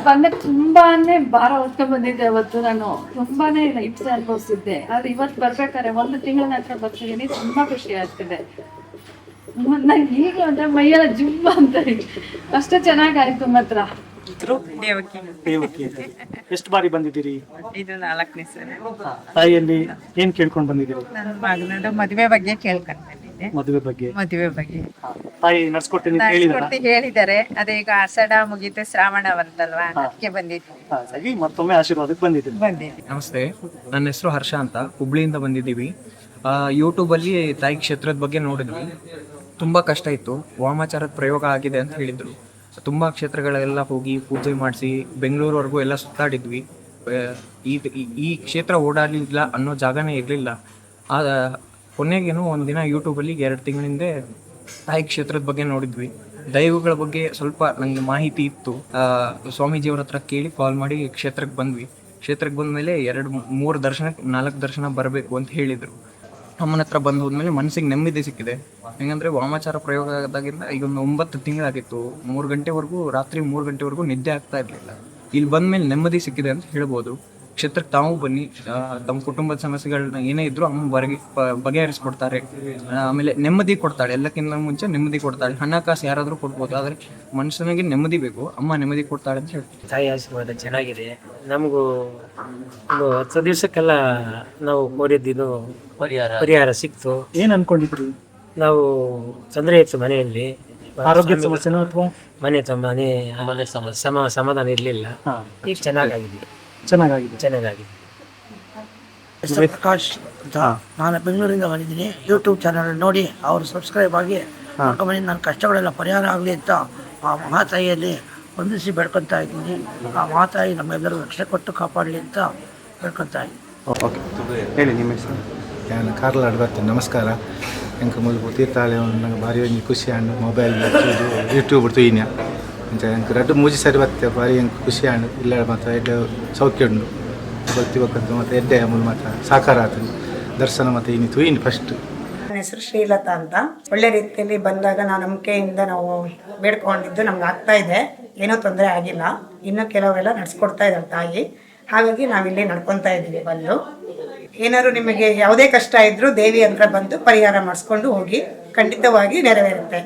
ಬಂದ್ರೆ ತುಂಬಾನೇ ಭಾರ ಹೊತ್ಕೊಂಡ್ ಬಂದಿದ್ದೆ ಅವತ್ತು. ನಾನು ತುಂಬಾನೇ ಹಿಂಸೆ ಅನುಭವಿಸಿದ್ದೆ. ಆದ್ರೆ ಇವತ್ತು ಬರ್ಬೇಕಾದ್ರೆ 1 ತಿಂಗಳ ನಂತರ ಬರ್ತಿದ್ದೀನಿ. ತುಂಬಾ ಖುಷಿ ಆಗ್ತಿದೆ. ನಂಗೆ ಈಗ ಅಂದ್ರೆ ಮೈಯೆಲ್ಲ ಜುಮ್ಮ ಅಂತ ಅಷ್ಟು ಚೆನ್ನಾಗಾಯ್ತು ಮಾತ್ರ. ಎಷ್ಟು ಬಾರಿ ಬಂದಿದ್ದೀರಿ? ಇದು 4ನೇ ಸರಿ. ತಾಯಿಯಲ್ಲಿ ಏನ್ ಕೇಳ್ಕೊಂಡ್ ಬಂದಿದ್ದೀರಿ? ನನ್ನ ಮಗನ ಮದುವೆ ಬಗ್ಗೆ ಕೇಳ್ಕೊಂಡ್ ಬಂದಿದ್ದೆ. ಮದುವೆ ಬಗ್ಗೆ ತಾಯಿ ನಡ್ಸ್ಕೊಡ್ತೀನಿ ಹೇಳಿದ್ದಾರೆ. ಅದೇ ಈಗ ಆಷಾಢ ಮುಗೀತು, ಶ್ರಾವಣ ಬಂತಲ್ವಾ, ಅದಕ್ಕೆ ಬಂದಿದ್ವಿ. ಮತ್ತೊಮ್ಮೆ ಆಶೀರ್ವಾದಕ್ಕೆ ಬಂದಿದ್ದೀನಿ. ನಮಸ್ತೆ, ನನ್ನ ಹೆಸರು ಹರ್ಷ ಅಂತ, ಹುಬ್ಳಿಯಿಂದ ಬಂದಿದ್ದೀವಿ. ಯೂಟ್ಯೂಬಲ್ಲಿ ತಾಯಿ ಕ್ಷೇತ್ರದ ಬಗ್ಗೆ ನೋಡಿದ್ವಿ. ತುಂಬ ಕಷ್ಟ ಇತ್ತು. ವಾಮಾಚಾರದ ಪ್ರಯೋಗ ಆಗಿದೆ ಅಂತ ಹೇಳಿದರು. ತುಂಬ ಕ್ಷೇತ್ರಗಳೆಲ್ಲ ಹೋಗಿ ಪೂಜೆ ಮಾಡಿಸಿ ಬೆಂಗಳೂರವರೆಗೂ ಎಲ್ಲ ಸುತ್ತಾಡಿದ್ವಿ. ಈ ಕ್ಷೇತ್ರ ಓಡಾಡಲಿಲ್ಲ ಅನ್ನೋ ಜಾಗನೇ ಇರಲಿಲ್ಲ. ಕೊನೆಗೇನು ಒಂದಿನ ಯೂಟ್ಯೂಬಲ್ಲಿ 2 ತಿಂಗಳಿಂದ ತಾಯಿ ಕ್ಷೇತ್ರದ ಬಗ್ಗೆ ನೋಡಿದ್ವಿ. ದೈವಗಳ ಬಗ್ಗೆ ಸ್ವಲ್ಪ ನನಗೆ ಮಾಹಿತಿ ಇತ್ತು. ಸ್ವಾಮೀಜಿಯವ್ರ ಹತ್ರ ಕೇಳಿ ಕಾಲ್ ಮಾಡಿ ಕ್ಷೇತ್ರಕ್ಕೆ ಬಂದ್ವಿ. ಕ್ಷೇತ್ರಕ್ಕೆ ಬಂದಮೇಲೆ 2-3 ದರ್ಶನ 4 ದರ್ಶನ ಬರಬೇಕು ಅಂತ ಹೇಳಿದರು. ಅಮ್ಮನ ಹತ್ರ ಬಂದು ಹೋದ್ಮೇಲೆ ಮನಸ್ಸಿಗೆ ನೆಮ್ಮದಿ ಸಿಕ್ಕಿದೆ. ಹೆಂಗಂದರೆ ವಾಮಾಚಾರ ಪ್ರಯೋಗ ಆದಾಗಿಂದ ಈಗ ಒಂದು 9 ತಿಂಗಳಾಗಿತ್ತು. 3 ಗಂಟೆವರೆಗೂ, ರಾತ್ರಿ 3 ಗಂಟೆವರೆಗೂ ನಿದ್ದೆ ಆಗ್ತಾ ಇರಲಿಲ್ಲ. ಇಲ್ಲಿ ಬಂದಮೇಲೆ ನೆಮ್ಮದಿ ಸಿಕ್ಕಿದೆ ಅಂತ ಹೇಳ್ಬೋದು. ಕ್ಷೇತ್ರಕ್ಕೆ ತಾವು ಬನ್ನಿ, ತಮ್ಮ ಕುಟುಂಬದ ಸಮಸ್ಯೆಗಳನ್ನ ಏನೇ ಇದ್ರೂ ಅಮ್ಮ ಬಗೆಹರಿಸ್ಕೊಡ್ತಾರೆ. ಆಮೇಲೆ ನೆಮ್ಮದಿ ಕೊಡ್ತಾಳೆ. ಎಲ್ಲಕ್ಕಿಂತ ಮುಂಚೆ ನೆಮ್ಮದಿ ಕೊಡ್ತಾಳೆ. ಹಣಕಾಸು ಯಾರಾದರೂ ಕೊಡ್ಬೋದು, ಆದರೆ ಮನುಷ್ಯನಿಗೆ ನೆಮ್ಮದಿ ಬೇಕು. ಅಮ್ಮ ನೆಮ್ಮದಿ ಕೊಡ್ತಾಳೆ ಅಂತ ಹೇಳ್ತೀವಿ. ತಾಯಿ ಆಶೀರ್ವಾದ ಚೆನ್ನಾಗಿದೆ. ನಮಗೂ ಒಂದು 10 ದಿವಸಕ್ಕೆಲ್ಲ ನಾವು ಕೋರಿದ್ದು ಪರಿಹಾರ ಸಿಕ್ತು. ಏನ್ ಅನ್ಕೊಂಡಿದ್ರಿ? ನಾವು ತೊಂದರೆ ಇತ್ತು ಮನೆಯಲ್ಲಿ, ಆರೋಗ್ಯ ಸಮಸ್ಯೆನೋ ಅಥವಾ ಮನೆ ಸಮಾಧಾನ ಇರಲಿಲ್ಲ. ಈಗ ಚೆನ್ನಾಗಿದೆ. ಪ್ರಕಾಶ್ ಅಂತ, ನಾನು ಬೆಂಗಳೂರಿಂದ ಬಂದಿದ್ದೀನಿ. ಯೂಟ್ಯೂಬ್ ಚಾನಲ್ ನೋಡಿ ಅವರು ಸಬ್ಸ್ಕ್ರೈಬ್ ಆಗಿ ಬಂದು ನನ್ನ ಕಷ್ಟಗಳೆಲ್ಲ ಪರಿಹಾರ ಆಗಲಿ ಅಂತ ಆ ಮಹಾತಾಯಿಯಲ್ಲಿ ವಂದಿಸಿ ಬೆಳ್ಕೊತಾ ಇದ್ದೀನಿ. ಆ ಮಹಾತಾಯಿ ನಮ್ಮೆಲ್ಲರೂ ರಕ್ಷಣೆ ಕೊಟ್ಟು ಕಾಪಾಡಲಿ ಅಂತ ಬೆಳ್ಕೊತಾ ಇದ್ದೀನಿ. ಹೇಳಿ ನಿಮ್ಮ ಹೆಸರು? ನಾನು ಕಾರ್ಲಾಡ್ ಬರ್ತೇನೆ. ನಮಸ್ಕಾರ. ಎಂಕ ಮೂಲಭೂತ ತೀರ್ಥಾಲಯ ನಂಗೆ ಭಾರಿ ಒಂದು ಖುಷಿ ಹಣ್ಣು ಮೊಬೈಲ್ ಯೂಟ್ಯೂಬ್ ತುಯ್ಯ ಅಂತ ಎಂಕ 2-3 ಸರಿ ಬರ್ತೇವೆ. ಭಾರಿ ಎಂಕ ಖುಷಿ ಹಣ್ಣು ಇಲ್ಲ ಮತ್ತು ಎಡ್ಡೆ ಸೌಖ್ಯ ಉಂಡು ಭಕ್ತಿ ಬಕ್ಕಂತ ಮತ್ತು ಎಡ್ಡೆ ಮೂಲ ಮತ್ತು ಸಾಕಾರ ಆತು ದರ್ಶನ ಮತ್ತು ಇನ್ನು ತುಯ್ಯ ಫಸ್ಟ್. ನನ್ನ ಹೆಸರು ಶ್ರೀಲತಾ ಅಂತ. ಒಳ್ಳೆ ರೀತಿಯಲ್ಲಿ ಬಂದಾಗ ನಾವು ನಂಬಿಕೆಯಿಂದ ನಾವು ಬೇಡ್ಕೊಂಡಿದ್ದು ನಮ್ಗೆ ಆಗ್ತಾ ಇದೆ. ಏನೂ ತೊಂದರೆ ಆಗಿಲ್ಲ. ಇನ್ನೂ ಕೆಲವೆಲ್ಲ ನಡೆಸ್ಕೊಡ್ತಾ ಇದ್ದಾರೆ ತಾಯಿ. ಹಾಗಾಗಿ ನಾವಿಲ್ಲಿ ನಡ್ಕೊತಾ ಇದ್ದೀವಿ. ಬಂದು ಏನಾದ್ರು ನಿಮಗೆ ಯಾವುದೇ ಕಷ್ಟ ಇದ್ರೂ ದೇವಿ ಹತ್ರ ಬಂದು ಪರಿಹಾರ ಮಾಡಿಸ್ಕೊಂಡು ಹೋಗಿ, ಖಂಡಿತವಾಗಿ ನೆರವೇರುತ್ತೆ.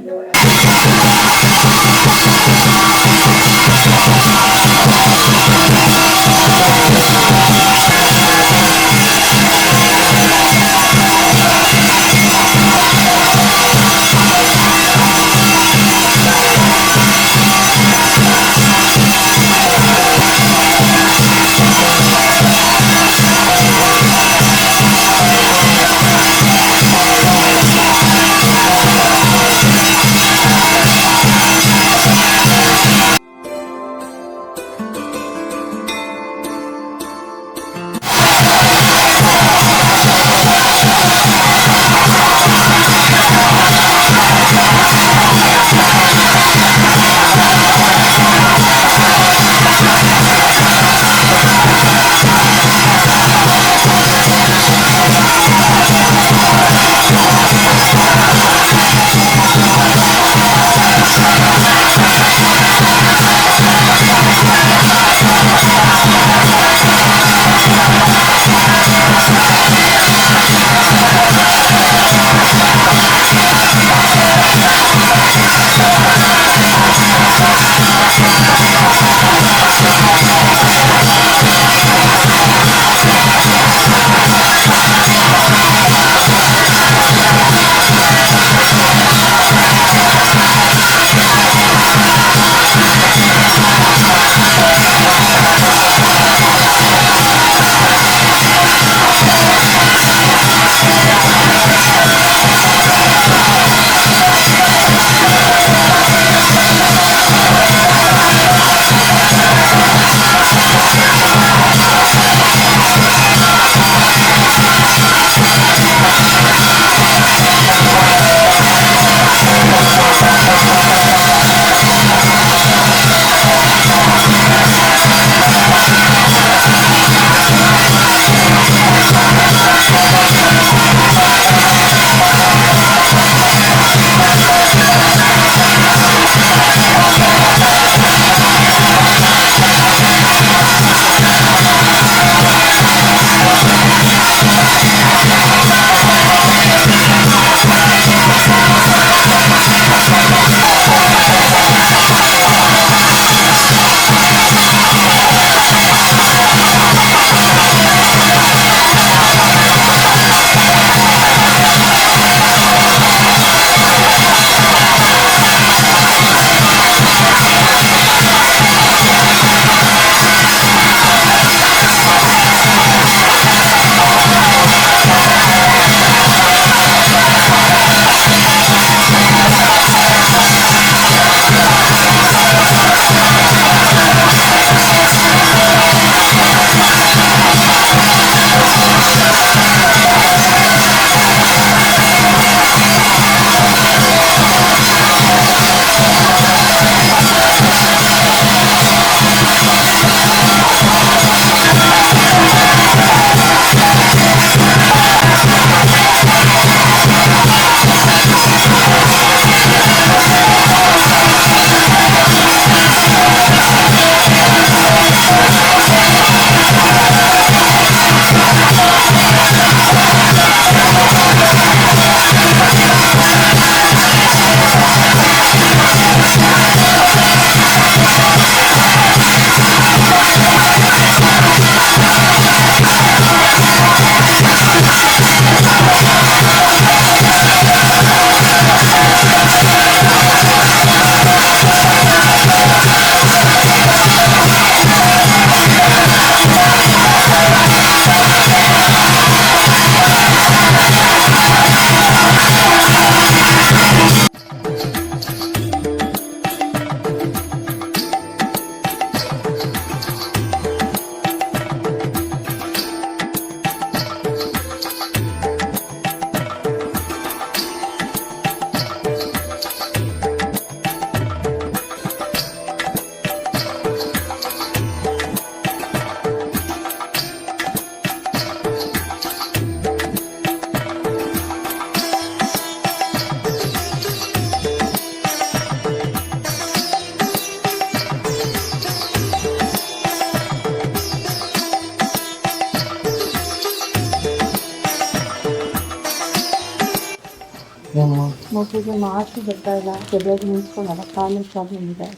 ಮಗುಗೆ ಮಾತು ಬರ್ತಾ ಇಲ್ಲ, ಸರಿಯಾಗಿ ನಿಂತ್ಕೊಳ್ಳಲ್ಲ, ಕಾಲಿನ ಪ್ರಾಬ್ಲಮ್ ಇದೆ.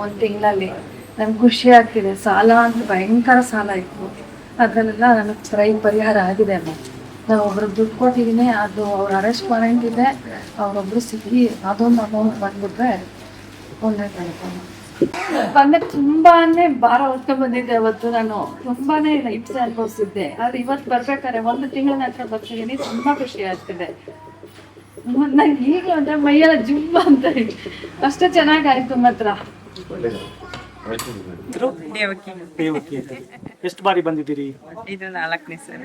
ಒಂದು ತಿಂಗಳಲ್ಲಿ ನನ್ಗೆ ಖುಷಿ ಆಗ್ತಿದೆ. ಸಾಲ ಅಂದ್ರೆ ಭಯಂಕರ ಸಾಲ ಇತ್ತು, ಅದರಲ್ಲೆಲ್ಲ ನನಗೆ ಪರಿಹಾರ ಆಗಿದೆ ಅಮ್ಮ. ನಾವು ಒಬ್ರಿಗೆ ದುಡ್ಡು ಕೊಟ್ಟಿದ್ದೀನಿ, ಅದು ಅವ್ರ ಅರೆಸ್ಟ್ ವಾರೆಂಟ್ ಇದೆ, ಅವರೊಬ್ರು ಸಿಕ್ಕಿ ಅದೊಂದು ಅಮೌಂಟ್ ಬಂದ್ಬಿಟ್ರೆ ಒಳ್ಳೇದಾಯ್ತು. ಬಂದೆ ತುಂಬಾನೇ ಭಾರ ಹೊತ್ಕೊಂಡ್ ಬಂದಿದ್ದೆ. ಅವತ್ತು ನಾನು ತುಂಬಾನೇ ಹಿಂಸೆ ಅನುಭವಿಸಿದ್ದೆ. ಆದ್ರೆ ಇವತ್ತು ಬರ್ಬೇಕಾದ್ರೆ ಒಂದು ತಿಂಗಳ ನಂತರ ಬರ್ತಿದ್ದೀನಿ, ತುಂಬಾ ಖುಷಿ ಆಗ್ತಿದೆ. ನಂಗೆ ಈಗಲೂ ಅಂದ್ರೆ ಮೈಯೆಲ್ಲ ಜುಮ್ಮ ಅಂತ ಹೇಳಿ ಅಷ್ಟು ಚೆನ್ನಾಗಾಯ್ತು ಮಾತ್ರ. ದೇವಕ್ಕೆ ಎಷ್ಟು ಬಾರಿ ಬಂದಿದ್ದೀರಿ? ಇದು 4ನೇ ಸಲ.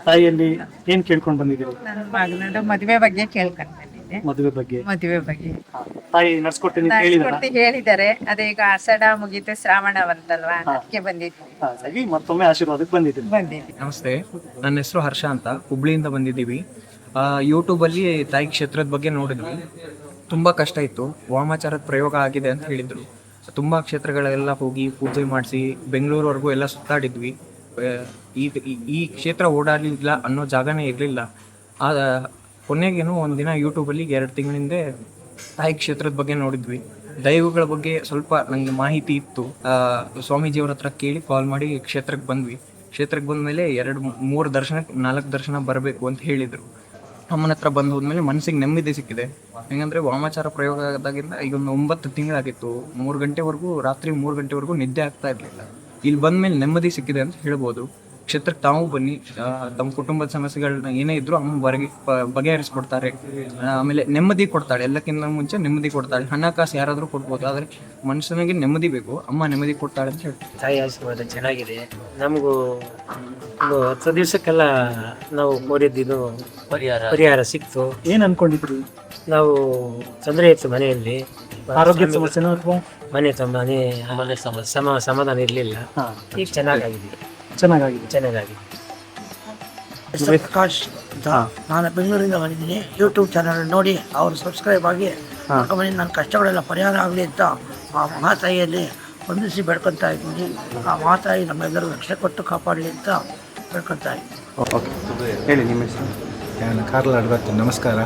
ತಾಯಿಯಲ್ಲಿ ಏನ್ ಕೇಳ್ಕೊಂಡ್ ಬಂದಿದ್ದೀರಿ? ನನ್ನ ಮಗನದು ಮದುವೆ ಬಗ್ಗೆ ಕೇಳ್ಕೊಂಡ್ ಬಂದಿದ್ದೆ. ಮದುವೆ ಬಗ್ಗೆ ತಾಯಿ ನಡ್ಸ್ಕೊಡ್ತೀನಿ ಹೇಳಿದಾರ? ಹೇಳಿದ್ದಾರೆ. ಅದೇ ಈಗ ಆಷಾಢ ಮುಗೀತು, ಶ್ರಾವಣ ಬಂತಲ್ವಾ, ಅದಕ್ಕೆ ಬಂದಿದ್ವಿ. ಹಾಗಾಗಿ ಮತ್ತೊಮ್ಮೆ ಆಶೀರ್ವಾದಕ್ಕೆ ಬಂದಿದ್ದೀನಿ. ನಮಸ್ತೆ, ನನ್ನ ಹೆಸರು ಹರ್ಷ ಅಂತ, ಹುಬ್ಳಿಯಿಂದ ಬಂದಿದ್ದೀವಿ. ಯೂಟ್ಯೂಬಲ್ಲಿ ತಾಯಿ ಕ್ಷೇತ್ರದ ಬಗ್ಗೆ ನೋಡಿದ್ವಿ. ತುಂಬ ಕಷ್ಟ ಇತ್ತು. ವಾಮಾಚಾರದ ಪ್ರಯೋಗ ಆಗಿದೆ ಅಂತ ಹೇಳಿದರು. ತುಂಬ ಕ್ಷೇತ್ರಗಳೆಲ್ಲ ಹೋಗಿ ಪೂಜೆ ಮಾಡಿಸಿ ಬೆಂಗಳೂರವರೆಗೂ ಎಲ್ಲ ಸುತ್ತಾಡಿದ್ವಿ. ಈ ಕ್ಷೇತ್ರ ಓಡಾಡಲಿಲ್ಲ ಅನ್ನೋ ಜಾಗನೇ ಇರಲಿಲ್ಲ. ಕೊನೆಗೇನು ಒಂದಿನ ಯೂಟ್ಯೂಬಲ್ಲಿ 2 ತಿಂಗಳಿಂದ ತಾಯಿ ಕ್ಷೇತ್ರದ ಬಗ್ಗೆ ನೋಡಿದ್ವಿ. ದೈವಗಳ ಬಗ್ಗೆ ಸ್ವಲ್ಪ ನನಗೆ ಮಾಹಿತಿ ಇತ್ತು. ಸ್ವಾಮೀಜಿಯವ್ರ ಹತ್ರ ಕೇಳಿ ಕಾಲ್ ಮಾಡಿ ಕ್ಷೇತ್ರಕ್ಕೆ ಬಂದ್ವಿ. ಕ್ಷೇತ್ರಕ್ಕೆ ಬಂದಮೇಲೆ 2-3 ದರ್ಶನ 4 ದರ್ಶನ ಬರಬೇಕು ಅಂತ ಹೇಳಿದರು. ಅಮ್ಮನ ಹತ್ರ ಬಂದು ಹೋದ್ಮೇಲೆ ಮನಸ್ಸಿಗೆ ನೆಮ್ಮದಿ ಸಿಕ್ಕಿದೆ. ಹೆಂಗಂದರೆ ವಾಮಾಚಾರ ಪ್ರಯೋಗ ಆದಾಗಿಂದ ಈಗ ಒಂದು 9 ತಿಂಗಳಾಗಿತ್ತು. 3 ಗಂಟೆವರೆಗೂ, ರಾತ್ರಿ 3 ಗಂಟೆವರೆಗೂ ನಿದ್ದೆ ಆಗ್ತಾ ಇರಲಿಲ್ಲ. ಇಲ್ಲಿ ಬಂದಮೇಲೆ ನೆಮ್ಮದಿ ಸಿಕ್ಕಿದೆ ಅಂತ ಹೇಳ್ಬೋದು. ಕ್ಷೇತ್ರಕ್ಕೆ ತಾವು ಬನ್ನಿ, ತಮ್ಮ ಕುಟುಂಬದ ಸಮಸ್ಯೆಗಳನ್ನ ಏನೇ ಇದ್ರೂ ಅಮ್ಮ ಬಗೆಹರಿಸ್ಕೊಡ್ತಾರೆ. ಆಮೇಲೆ ನೆಮ್ಮದಿ ಕೊಡ್ತಾಳೆ, ಎಲ್ಲಕ್ಕಿಂತ ಮುಂಚೆ ನೆಮ್ಮದಿ ಕೊಡ್ತಾಳೆ. ಹಣ ಕಾಸು ಯಾರಾದರೂ ಕೊಡ್ಬೋದು, ಆದರೆ ಮನುಷ್ಯನಿಗೆ ನೆಮ್ಮದಿ ಬೇಕು. ಅಮ್ಮ ನೆಮ್ಮದಿ ಕೊಡ್ತಾಳೆ ಅಂತ ಹೇಳ್ತಾರೆ. ತಾಯಿ ಆಶೀರ್ವಾದ ಚೆನ್ನಾಗಿದೆ. ನಮಗೂ ಒಂದು 10 ದಿವಸಕ್ಕೆಲ್ಲ ನಾವು ಕೋರಿದ್ದು ಪರಿಹಾರ ಸಿಕ್ತು. ಏನ್ ಅನ್ಕೊಂಡಿದ್ರಿ? ನಾವು ತೊಂದರೆ ಇತ್ತು ಮನೆಯಲ್ಲಿ, ಆರೋಗ್ಯ ಸಮಸ್ಯೆನೋ ಅಥವಾ ಮನೆ ಸಮಾಧಾನ ಇರಲಿಲ್ಲ. ಈಗ ಚೆನ್ನಾಗಿದೆ. ಹೆಸರು ಪ್ರಕಾಶ್ ಅಂತ, ನಾನು ಬೆಂಗಳೂರಿಂದ ಬಂದಿದ್ದೀನಿ. ಯೂಟ್ಯೂಬ್ ಚಾನಲ್ ನೋಡಿ ಅವರು ಸಬ್ಸ್ಕ್ರೈಬ್ ಆಗಿ ನನ್ನ ಕಷ್ಟಗಳೆಲ್ಲ ಪರಿಹಾರ ಆಗಲಿ ಅಂತ ಆ ಮಹಾತಾಯಿಯಲ್ಲಿ ವಂದಿಸಿ ಬೆಳ್ಕೊತಾ ಇದ್ದೀನಿ. ಆ ಮಹಾತಾಯಿ ನಮ್ಮೆಲ್ಲರೂ ರಕ್ಷೆ ಕೊಟ್ಟು ಕಾಪಾಡಲಿ ಅಂತ ಬೆಳ್ಕೊತಾ ಇದ್ದೀನಿ. ಓಕೆ, ಹೇಳಿ ನಿಮ್ಮ ಹೆಸರು? ನಾನು ಕಾರ್ಲಾಡ್ ಬರ್ತೀನಿ. ನಮಸ್ಕಾರ.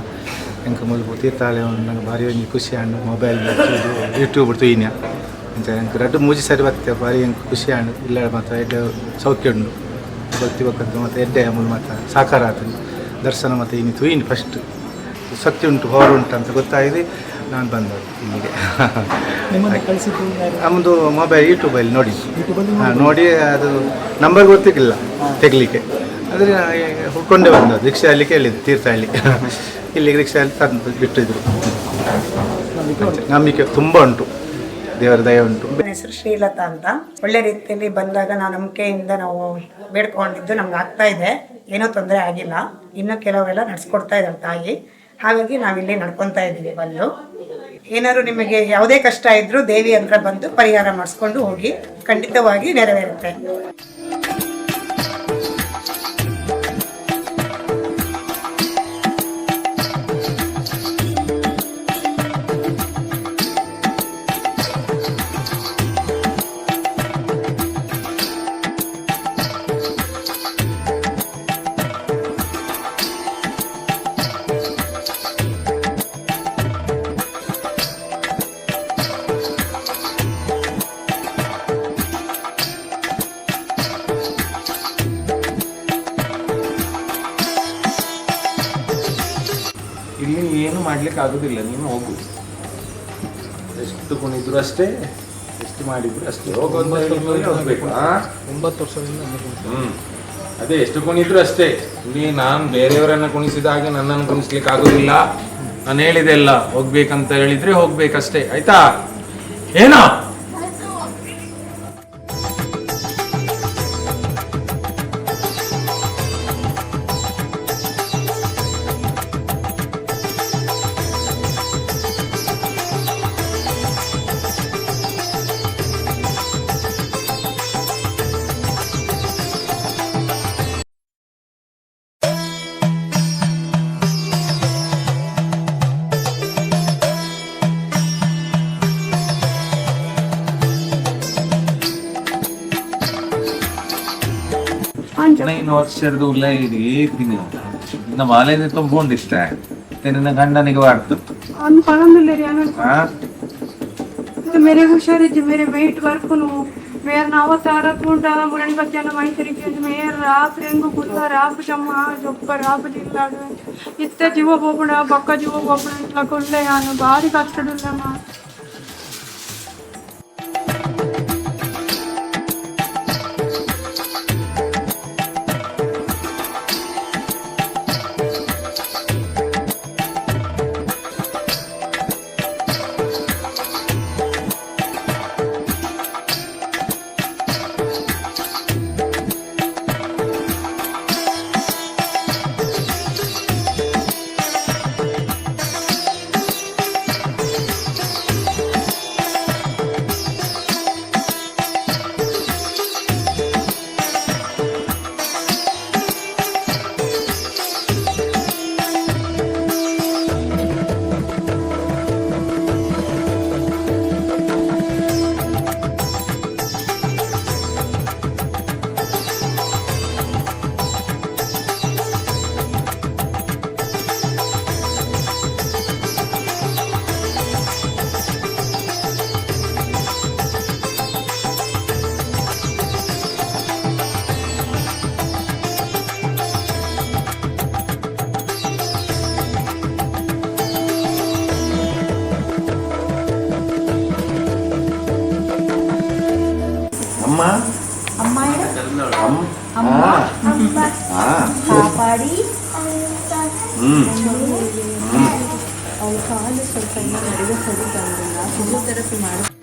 ಎಂಕ ಮೂಲಭೂತ ತೀರ್ಥಾಲಯ ನಂಗೆ ಭಾರಿ ಒಂಜಿ ಖುಷಿ ಆಂಡು. ಮೊಬೈಲ್ ಯೂಟ್ಯೂಬ್ ತುಯಿನ ಅಂಚ ಎಂಕ್ 2-3 ಸರಿ ಬರ್ತೇವೆ. ಭಾರಿ ಎಂಕ್ ಖುಷಿ ಆಂಡು. ಇಲ್ಲ ಮತ್ತು ಎಡ್ಡೆ ಸೌಖ್ಯ ಉಂಡು ಭಕ್ತಿ ಬಕ್ಕಂತ ಮತ್ತು ಎಡ್ಡೆ ಮೂಲ ಮತ್ತು ಸಾಕಾರ ಆತನು ದರ್ಶನ ಮತ್ತು ಇನ್ನು ತುಯಿನಿ ಫಸ್ಟ್ ಶಕ್ತಿ ಉಂಟು, ಪವರ್ ಉಂಟು ಅಂತ ಗೊತ್ತಾಗಿದೆ. ನಾನು ಬಂದದ್ದು ಇಲ್ಲಿಗೆ. ನಮ್ಮದು ಮೊಬೈಲ್ ಯೂಟ್ಯೂಬಲ್ಲಿ ನೋಡಿ ನೋಡಿ ಅದು ನಂಬರ್ ಗೊತ್ತಿರಲಿಲ್ಲ ತೆಗಲಿಕ್ಕೆ. ಆದರೆ ಹುಡ್ಕೊಂಡೇ ಬಂದದ್ದು. ರಿಕ್ಷಾಯಲ್ಲಿ ಕೇಳಿದ್ದು ತೀರ್ಥಹಳ್ಳಿ, ಇಲ್ಲಿಗೆ ರಿಕ್ಷಾಯಲ್ಲಿ ತಂದು ಬಿಟ್ಟಿದ್ರು. ನಂಬಿಕೆ ತುಂಬ ಉಂಟು, ದೇವರ ದಯ ಉಂಟು. ನನ್ನ ಹೆಸರು ಶ್ರೀಲತಾ ಅಂತ. ಒಳ್ಳೆ ರೀತಿಯಲ್ಲಿ ಬಂದಾಗ ನಾವು ನಂಬಿಕೆಯಿಂದ ನಾವು ಬೇಡ್ಕೊಂಡಿದ್ದು ನಮ್ಗೆ ಆಗ್ತಾ ಇದೆ. ಏನೂ ತೊಂದರೆ ಆಗಿಲ್ಲ. ಇನ್ನೂ ಕೆಲವೆಲ್ಲ ನಡ್ಸ್ಕೊಡ್ತಾ ಇದ್ದಾರೆ ತಾಯಿ. ಹಾಗಾಗಿ ನಾವಿಲ್ಲಿ ನಡ್ಕೊತಾ ಇದ್ದೀವಿ. ಬಂದು ಏನಾದ್ರು ನಿಮಗೆ ಯಾವುದೇ ಕಷ್ಟ ಇದ್ರೂ ದೇವಿ ಹತ್ರ ಬಂದು ಪರಿಹಾರ ಮಾಡಿಸ್ಕೊಂಡು ಹೋಗಿ, ಖಂಡಿತವಾಗಿ ನೆರವೇರುತ್ತೆ. ಇಲ್ಲಿ ಏನು ಮಾಡ್ಲಿಕ್ಕೆ ಆಗೋದಿಲ್ಲ. ನೀನು ಹೋಗು, ಎಷ್ಟು ಕುಣಿದ್ರು ಅಷ್ಟೇ, ಎಷ್ಟು ಮಾಡಿದ್ರು ಅಷ್ಟೇ. ಹೋಗ್ಬೇಕು. 9 ವರ್ಷದಿಂದ ಅದೇ ಎಷ್ಟು ಕುಣಿದ್ರು ಅಷ್ಟೇ. ಇಲ್ಲಿ ನಾನು ಬೇರೆಯವರನ್ನ ಕುಣಿಸಿದ ಹಾಗೆ ನನ್ನನ್ನು ಕುಣಿಸ್ಲಿಕ್ಕೆ ಆಗೋದಿಲ್ಲ. ನಾನು ಹೇಳಿದೆ ಎಲ್ಲ, ಹೋಗ್ಬೇಕಂತ ಹೇಳಿದ್ರೆ ಹೋಗ್ಬೇಕಷ್ಟೇ, ಆಯ್ತಾ? ಏನೋ ಹದಿನೈದು ವರ್ಷದ ಉಲ್ಲ ಇದ್ದೀನಿ. ನಿನ್ನ ಮಾಲೆನೆ ತುಂಬಿಕೊಂಡಿಷ್ಟೆ, ನಿನ್ನ ಗಂಡನಿಗೆ ಬಾರ್ದು मेरे हुशारिದ್ದು मेरे वेट वर्कను मेरे नवतारा पूंडा मुरन बच्चा माई तरीके मेरे राप रेंगु गुल्ला राप जम्मा जब्बर राप जिल्लाడు इत्ते जीव बोपड़ा बक्का जीव बोपड़ा इट्ला कोल्ले आनु भारी कष्टडुल्लಮ್ಮ ಕಾಪಾಡಿ ಅವ್ರ ಕಾಲು ಸ್ವಲ್ಪ ನಡೆಯೋ ಸರಿ ಬಂದಿಲ್ಲ ಫಿಸಿಯೋಥೆರಪಿ ಮಾಡಿ